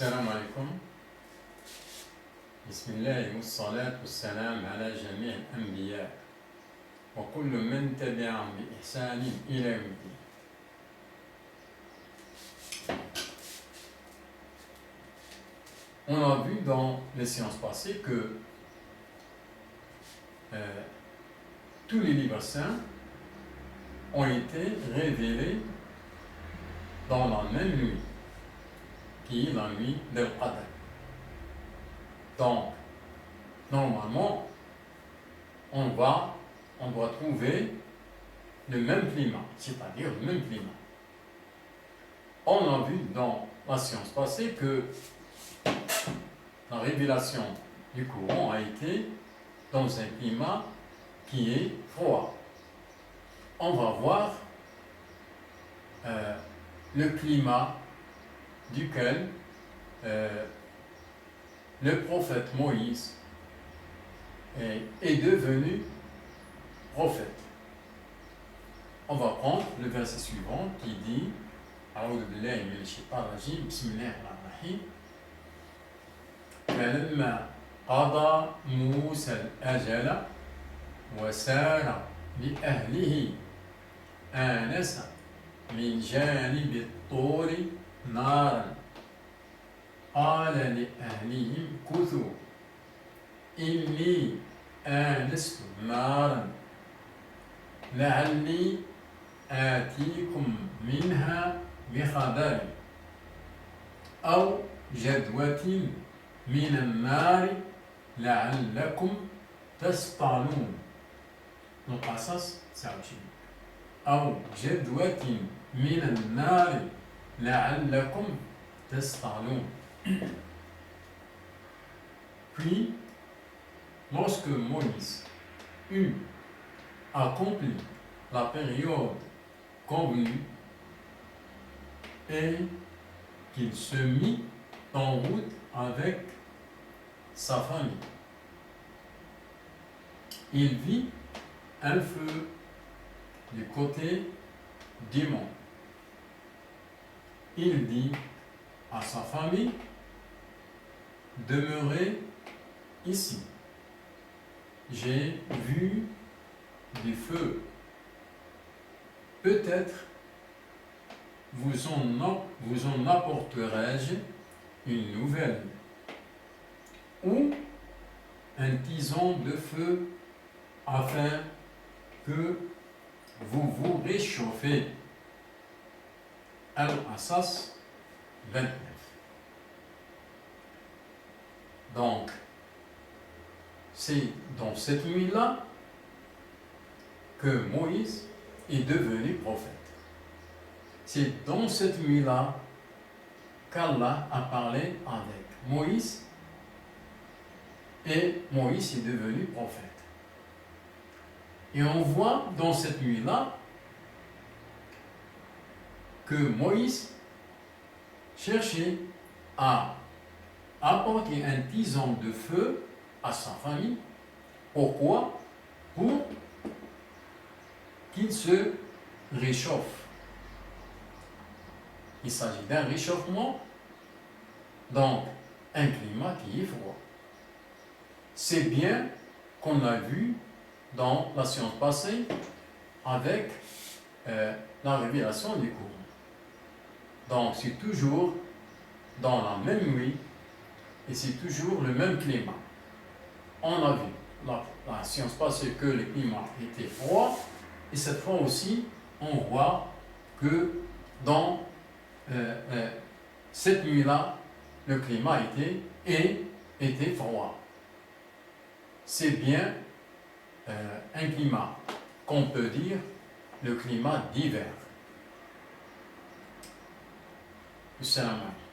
السلام عليكم. بسم الله والصلاة والسلام على جميع الأنبياء وكل من تبعهم بإحسان إلى يوم الدين. On a vu dans les séances passées que tous les livres saints ont été révélés dans la même nuit, qui est la nuit del Qadr. Donc, normalement, on doit trouver le même climat, c'est-à-dire le même climat. On a vu dans la séance passée que la révélation du Coran a été dans un climat qui est froid. On va voir le climat duquel le prophète Moïse est devenu prophète. On va prendre le verset suivant qui dit أعوذ بالله من الشيطان الرجيم بسم الله الرحمن الرحيم فلما قضى موسى الأجل وسار بأهله آنس من جانب الطور نارا قال لأهلهم كثوا إني آنست نارا لعلي آتيكم منها بخبر أو جذوة من النار لعلكم تصطلون. القصص 29. أو جذوة من النار لعلكم تصطلون. Puis, lorsque Moïse eut accompli la période convenue et qu'il se mit en route avec sa famille, il vit un feu du côté du mont. Il dit à sa famille: demeurez ici. J'ai vu du feu. Peut-être vous en apporterai-je une nouvelle, ou un tison de feu afin que vous vous réchauffez. Al-Qasas 29. Donc, c'est dans cette nuit-là que Moïse est devenu prophète. C'est dans cette nuit-là qu'Allah a parlé avec Moïse et Moïse est devenu prophète. Et on voit dans cette nuit-là que Moïse cherchait à apporter un tison de feu à sa famille. Pourquoi? Pour qu'il se réchauffe. Il s'agit d'un réchauffement, donc un climat qui est froid. C'est bien qu'on a vu dans la séance passée avec la révélation du Coran. Donc c'est toujours dans la même nuit et c'est toujours le même climat. On a vu la séance passée que le climat était froid, et cette fois aussi on voit que dans cette nuit-là le climat était froid. C'est bien un climat qu'on peut dire le climat d'hiver. Salam alaikum.